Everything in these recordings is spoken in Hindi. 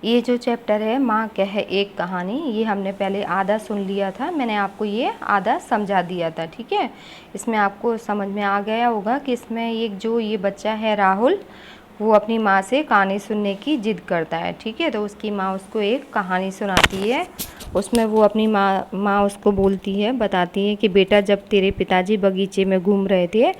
ये जो चैप्टर है माँ कह एक कहानी, ये हमने पहले आधा सुन लिया था, मैंने आपको ये आधा समझा दिया था। ठीक है, इसमें आपको समझ में आ गया होगा कि इसमें एक जो ये बच्चा है राहुल, वो अपनी माँ से कहानी सुनने की जिद करता है। ठीक है, तो उसकी माँ उसको एक कहानी सुनाती है। उसमें वो अपनी माँ उसको बोलती है, बताती है कि बेटा जब तेरे पिताजी बगीचे में घूम रहे थे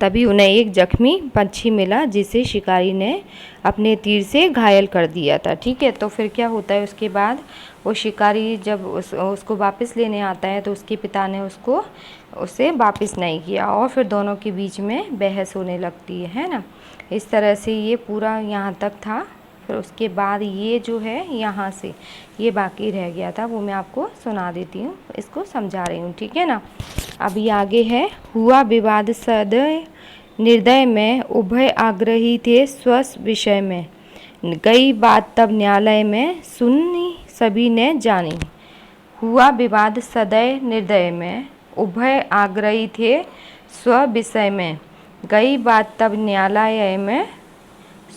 तभी उन्हें एक जख्मी पंछी मिला जिसे शिकारी ने अपने तीर से घायल कर दिया था। ठीक है, तो फिर क्या होता है, उसके बाद वो शिकारी जब उसको वापस लेने आता है तो उसके पिता ने उसे वापस नहीं किया और फिर दोनों के बीच में बहस होने लगती है ना। इस तरह से ये पूरा यहाँ तक था। फिर उसके बाद ये जो है यहाँ से ये बाकी रह गया था, वो मैं आपको सुना देती हूँ, इसको समझा रही हूँ। ठीक है ना। अभी आगे है, हुआ विवाद सदय निर्दय में, उभय आग्रही थे स्वस विषय में, गई बात तब न्यायालय में, सुनी सभी ने जानी। हुआ विवाद सदय निर्दय में, उभय आग्रही थे स्व विषय में, गई बात तब न्यायालय में,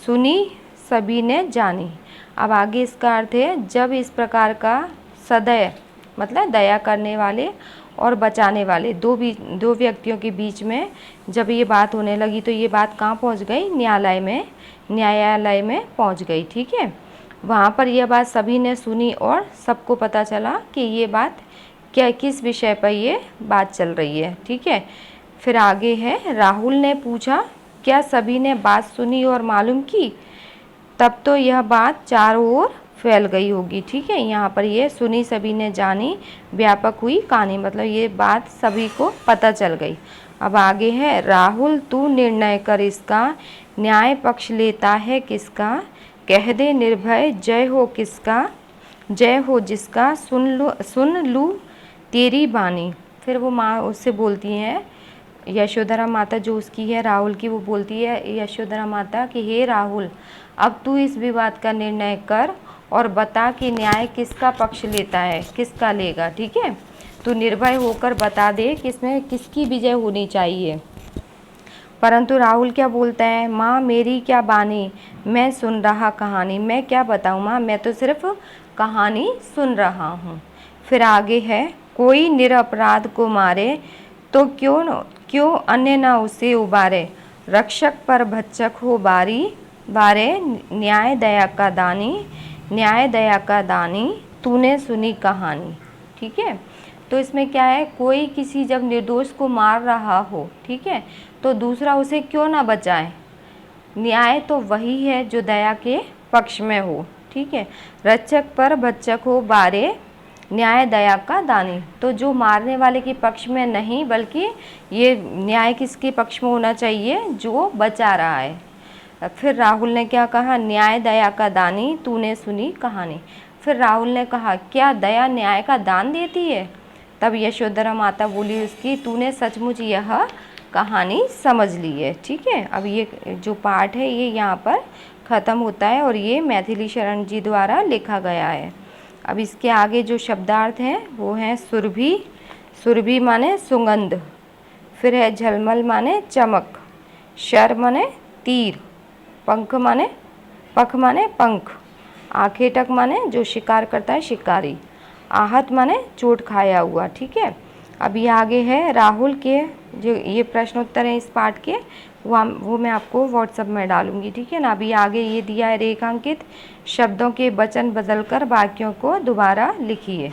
सुनी सभी ने जानी। अब आगे इसका अर्थ है, जब इस प्रकार का सदय मतलब दया करने वाले और बचाने वाले दो व्यक्तियों के बीच में जब ये बात होने लगी तो ये बात कहाँ पहुँच गई, न्यायालय में पहुँच गई। ठीक है, वहाँ पर यह बात सभी ने सुनी और सबको पता चला कि ये बात किस विषय पर ये बात चल रही है। ठीक है, फिर आगे है, राहुल ने पूछा क्या सभी ने बात सुनी और मालूम की, तब तो यह बात चारों ओर फैल गई होगी। ठीक है, यहाँ पर ये सुनी सभी ने जानी व्यापक हुई कहानी, मतलब ये बात सभी को पता चल गई। अब आगे है, राहुल तू निर्णय कर इसका, न्याय पक्ष लेता है किसका, कह दे निर्भय जय हो किसका, जय हो जिसका, सुन लूँ तेरी बानी। फिर वो माँ उससे बोलती हैं, यशोधरा माता जो उसकी है राहुल की, वो बोलती है यशोधरा माता कि हे राहुल, अब तू इस विवाद का निर्णय कर और बता कि न्याय किसका पक्ष लेता है, किसका लेगा। ठीक है, तू निर्भय होकर बता दे कि इसमें किसकी विजय होनी चाहिए। परंतु राहुल क्या बोलता है, माँ मेरी क्या बानी, मैं सुन रहा कहानी, मैं क्या बताऊँ माँ, मैं तो सिर्फ कहानी सुन रहा हूँ। फिर आगे है, कोई निरपराध को मारे तो क्यों अन्य न उसे उबारे, रक्षक पर भक्षक हो बारी बारे, न्याय दया का दानी, न्याय दया का दानी, तूने सुनी कहानी। ठीक है, तो इसमें क्या है, कोई किसी जब निर्दोष को मार रहा हो, ठीक है, तो दूसरा उसे क्यों ना बचाए। न्याय तो वही है जो दया के पक्ष में हो। ठीक है, रक्षक पर भक्षक हो बारे, न्याय दया का दानी, तो जो मारने वाले के पक्ष में नहीं बल्कि ये न्याय किसके पक्ष में होना चाहिए, जो बचा रहा है। फिर राहुल ने क्या कहा, न्याय दया का दानी, तूने सुनी कहानी। फिर राहुल ने कहा क्या दया न्याय का दान देती है। तब यशोधरा माता बोली उसकी, तूने सचमुच यह कहानी समझ ली है। ठीक है, अब ये जो पाठ है ये यहाँ पर ख़त्म होता है और ये मैथिली शरण जी द्वारा लिखा गया है। अब इसके आगे जो शब्दार्थ हैं वो हैं सुरभि, सुरभि माने सुगंध, फिर है झलमल माने चमक, शर माने तीर, पंख माने पंख, आखेटक माने जो शिकार करता है शिकारी, आहत माने चोट खाया हुआ। ठीक है, अभी आगे है राहुल के जो ये प्रश्न उत्तर हैं इस पाठ के, वो मैं आपको व्हाट्सएप में डालूंगी। ठीक है ना। अभी आगे ये दिया है रेखांकित, शब्दों के वचन बदलकर वाक्यों को दोबारा लिखिए।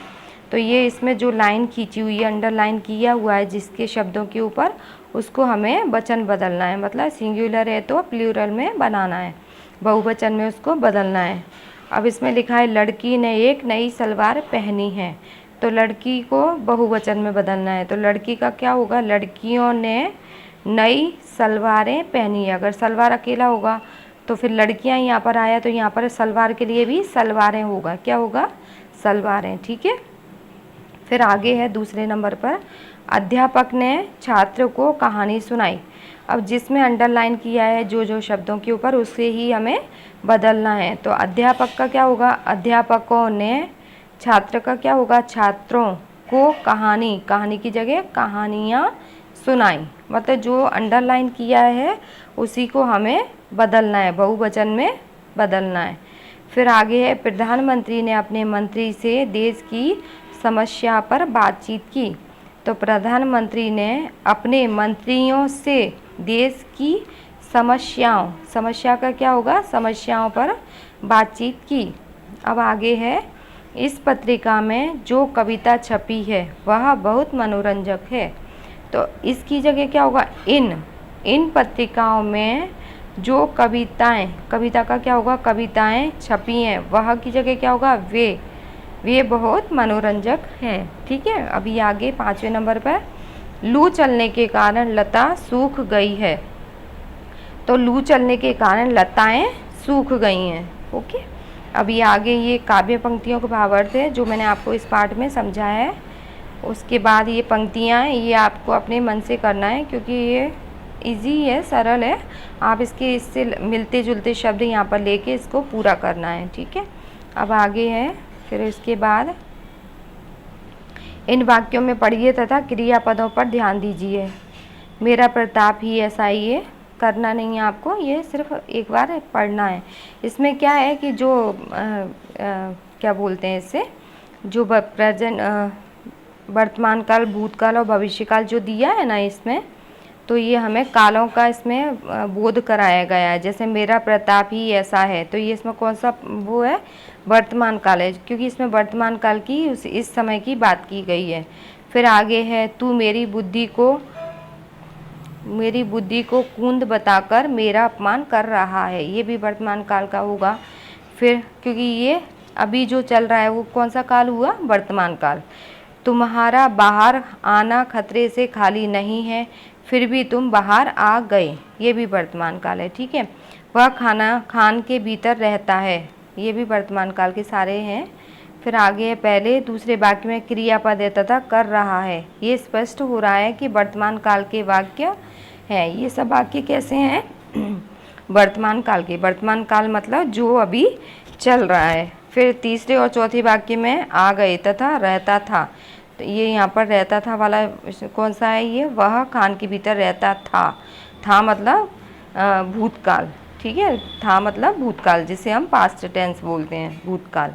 तो ये इसमें जो लाइन खींची हुई है, अंडरलाइन किया हुआ है जिसके शब्दों के ऊपर, उसको हमें वचन बदलना है, मतलब सिंगुलर है तो प्लूरल में बनाना है, बहुवचन में उसको बदलना है। अब इसमें लिखा है लड़की ने एक नई सलवार पहनी है, तो लड़की को बहुवचन में बदलना है, तो लड़की का क्या होगा, लड़कियों ने नई सलवारें पहनी है। अगर सलवार अकेला होगा तो फिर लड़कियां यहाँ पर आया तो यहाँ पर सलवार के लिए भी सलवारें होगा, क्या होगा, सलवारें। ठीक है, फिर आगे है दूसरे नंबर पर, अध्यापक ने छात्र को कहानी सुनाई। अब जिसमें अंडरलाइन किया है जो जो शब्दों के ऊपर, उसे ही हमें बदलना है। तो अध्यापक का क्या होगा, अध्यापकों ने, छात्र का क्या होगा, छात्रों को कहानी, कहानी की जगह कहानियाँ सुनाई, मतलब जो अंडरलाइन किया है उसी को हमें बदलना है, बहुवचन में बदलना है। फिर आगे है, प्रधानमंत्री ने अपने मंत्री से देश की समस्या पर बातचीत की। तो प्रधानमंत्री ने अपने मंत्रियों से देश की समस्या का क्या होगा, समस्याओं पर बातचीत की। अब आगे है, इस पत्रिका में जो कविता छपी है वह बहुत मनोरंजक है। तो इसकी जगह क्या होगा, इन पत्रिकाओं में जो कविताएं, कविता का क्या होगा, कविताएं छपी हैं, वह की जगह क्या होगा, वे बहुत मनोरंजक हैं। ठीक है। अभी आगे 5वें नंबर पर, लू चलने के कारण लता सूख गई है। तो लू चलने के कारण लताएं सूख गई हैं। ओके। अभी आगे ये काव्य पंक्तियों का भावार्थ है जो मैंने आपको इस पाठ में समझाया है। उसके बाद ये पंक्तियाँ हैं, ये आपको अपने मन से करना है क्योंकि ये इजी है, सरल है। आप इससे मिलते जुलते शब्द यहाँ पर लेके इसको पूरा करना है। ठीक है। अब आगे है, फिर इसके बाद इन वाक्यों में पढ़िए तथा क्रियापदों पर ध्यान दीजिए। मेरा प्रताप ही ऐसा, ये करना नहीं है आपको, ये सिर्फ एक बार पढ़ना है। इसमें क्या है कि जो क्या बोलते हैं इससे, जो प्रेजेंट, वर्तमान काल, भूतकाल और भविष्यकाल जो दिया है ना इसमें, तो ये हमें कालों का इसमें बोध कराया गया है। जैसे मेरा प्रताप ही ऐसा है, तो ये इसमें कौन सा वो है, वर्तमान काल है, क्योंकि इसमें वर्तमान काल की इस समय की बात की गई है। फिर आगे है, तू मेरी बुद्धि को कुंद बताकर मेरा अपमान कर रहा है, ये भी वर्तमान काल का होगा। फिर क्योंकि ये अभी जो चल रहा है वो कौन सा काल हुआ, वर्तमान काल। तुम्हारा बाहर आना खतरे से खाली नहीं है, फिर भी तुम बाहर आ गए, ये भी वर्तमान काल है। ठीक है। वह खान के भीतर रहता है, ये भी वर्तमान काल के सारे हैं। फिर आगे है, पहले दूसरे वाक्य में क्रियापद है तथा कर रहा है, ये स्पष्ट हो रहा है कि वर्तमान काल के वाक्य हैं। ये सब वाक्य कैसे हैं, वर्तमान काल के। वर्तमान काल मतलब जो अभी चल रहा है। फिर तीसरे और चौथे वाक्य में आ गए तथा रहता था, तो ये यहाँ पर रहता था वाला कौन सा है, ये वह खान के भीतर रहता था मतलब भूतकाल। ठीक है। था मतलब भूतकाल, जिसे हम पास्ट टेंस बोलते हैं, भूतकाल।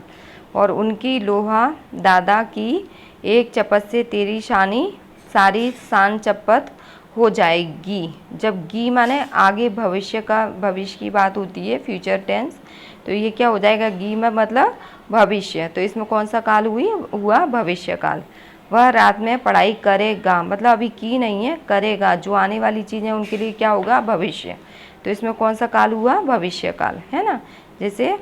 और उनकी लोहा दादा की एक चपत से तेरी सारी शान चपत हो जाएगी। जब गी माने आगे भविष्य की बात होती है, फ्यूचर टेंस, तो ये क्या हो जाएगा, गी में मतलब भविष्य। तो इसमें कौन सा काल हुआ, भविष्य काल। वह रात में पढ़ाई करेगा, मतलब अभी की नहीं है, करेगा, जो आने वाली चीज़ें उनके लिए क्या होगा, भविष्य। तो इसमें कौन सा काल हुआ, भविष्य काल, है ना, जैसे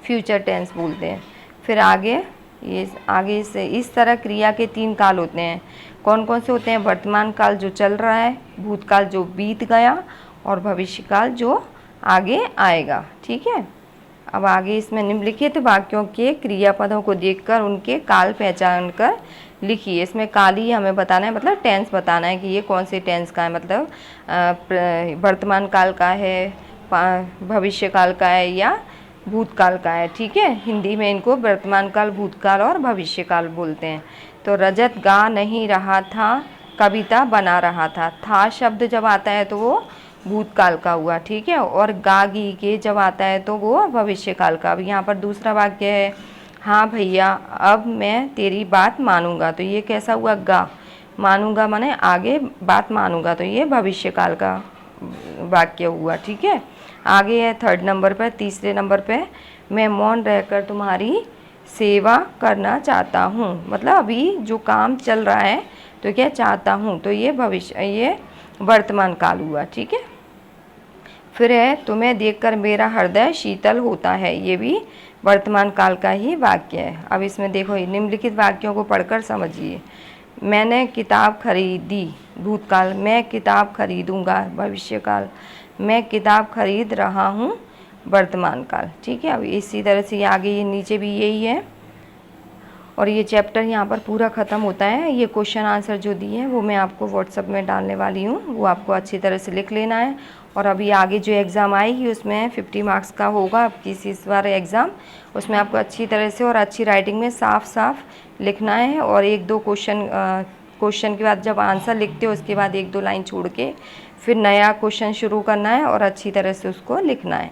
फ्यूचर टेंस बोलते हैं। फिर आगे से इस तरह क्रिया के 3 काल होते हैं। कौन कौन से होते हैं, वर्तमान काल जो चल रहा है, भूतकाल जो बीत गया, और भविष्य काल जो आगे आएगा। ठीक है। अब आगे इसमें निम्नलिखित वाक्यों के क्रियापदों को देखकर उनके काल पहचान कर लिखिए। इसमें काल ही हमें बताना है, मतलब टेंस बताना है कि ये कौन से टेंस का है, मतलब वर्तमान काल का है, भविष्य काल का है, या भूतकाल का है। ठीक है। हिंदी में इनको वर्तमान काल, भूतकाल और भविष्य काल बोलते हैं। तो रजत गा नहीं रहा था, कविता बना रहा था शब्द जब आता है तो वो भूतकाल का हुआ। ठीक है। और गा गी के जब आता है तो वो भविष्य काल का। अब यहाँ पर दूसरा वाक्य है, हाँ भैया अब मैं तेरी बात मानूंगा, तो ये कैसा हुआ, गा, मानूंगा माने आगे बात मानूंगा, तो ये भविष्य काल का वाक्य हुआ। ठीक है। आगे है 3rd नंबर पर, तीसरे नंबर पे, मैं मौन रहकर तुम्हारी सेवा करना चाहता हूँ, मतलब अभी जो काम चल रहा है तो क्या चाहता हूँ, तो ये वर्तमान काल हुआ। ठीक है। फिर है, तुम्हें देखकर मेरा हृदय शीतल होता है, ये भी वर्तमान काल का ही वाक्य है। अब इसमें देखो, निम्नलिखित वाक्यों को पढ़कर समझिए। मैंने किताब खरीदी, भूतकाल, मैं किताब खरीदूंगा, भविष्यकाल, मैं किताब खरीद रहा हूँ, वर्तमान काल। ठीक है। अब इसी तरह से आगे ये नीचे भी यही है, और ये चैप्टर यहाँ पर पूरा ख़त्म होता है। ये क्वेश्चन आंसर जो दिए हैं वो मैं आपको व्हाट्सएप में डालने वाली हूँ, वो आपको अच्छी तरह से लिख लेना है। और अभी आगे जो एग्ज़ाम आएगी उसमें 50 मार्क्स का होगा आपकी इस बार एग्ज़ाम, उसमें आपको अच्छी तरह से और अच्छी राइटिंग में साफ साफ लिखना है। और 1-2 क्वेश्चन के बाद जब आंसर लिखते हो उसके बाद 1-2 लाइन छोड़ के फिर नया क्वेश्चन शुरू करना है और अच्छी तरह से उसको लिखना है।